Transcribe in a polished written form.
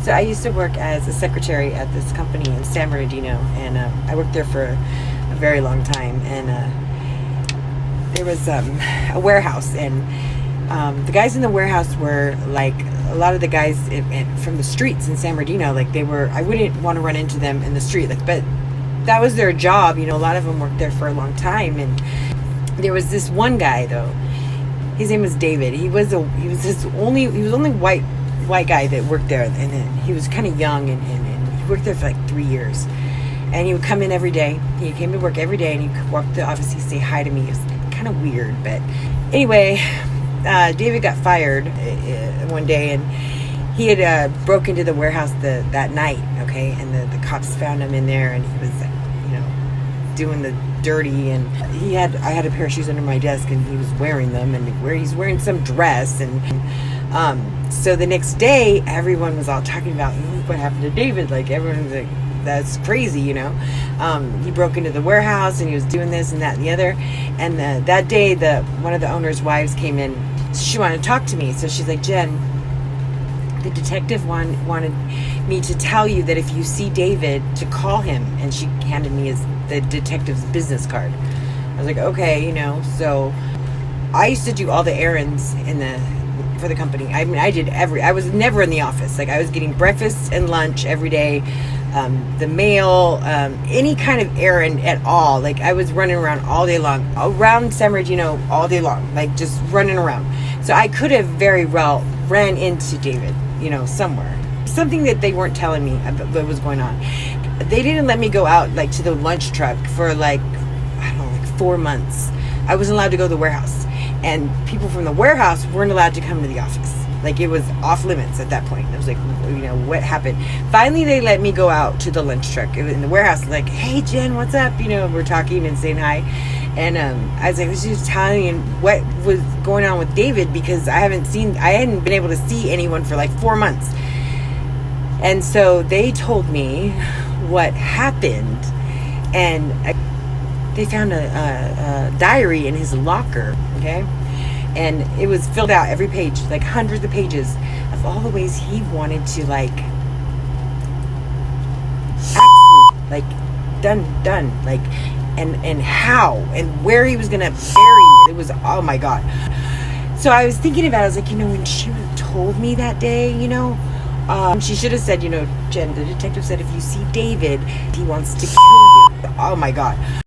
So I used to work as a secretary at this company in San Bernardino, and I worked there for a very long time. And there was a warehouse, and the guys in the warehouse were like a lot of the guys from the streets in San Bernardino. Like I wouldn't want to run into them in the street, but that was their job. A lot of them worked there for a long time. And there was this one guy though. His name was David. He was only white guy that worked there, and then he was kind of young, and he worked there for like 3 years. And he would come in every day. He came to work every day, and he'd walk to the office. He'd say hi to me. It was kind of weird, but anyway, David got fired one day, and he had broke into the warehouse that night. Okay, and the cops found him in there, and he was doing the dirty, and I had a pair of shoes under my desk, and he was wearing them, and he's wearing some dress, and so the next day everyone was all talking about what happened to David. Like everyone was like, that's crazy, he broke into the warehouse and he was doing this and that and the other. And that day one of the owner's wives came in. She wanted to talk to me, so she's like, Jen, the detective wanted me to tell you that if you see David, to call him. And she handed me the detective's business card. I was like, okay, so I used to do all the errands for the company. I mean, I was never in the office. Like I was getting breakfast and lunch every day, the mail, any kind of errand at all. Like I was running around all day long, around San Bernardino all day long, like just running around. So I could have very well ran into David, somewhere. Something that they weren't telling me about what was going on. They didn't let me go out like to the lunch truck for like 4 months. I wasn't allowed to go to the warehouse, and people from the warehouse weren't allowed to come to the office. Like it was off limits at that point. I was like, what happened? Finally, they let me go out to the lunch truck in the warehouse. Like, hey Jen, what's up? We're talking and saying hi, and I was just telling you what was going on with David, because I hadn't been able to see anyone for like 4 months. And so they told me what happened, and they found a diary in his locker, okay? And it was filled out every page, like hundreds of pages of all the ways he wanted to like ask me, like done, like, and how and where he was gonna bury me. It was, oh my God. So I was thinking about it. I was like, when she told me that day, she should have said, Jen, the detective said if you see David, he wants to kill you. Oh my God.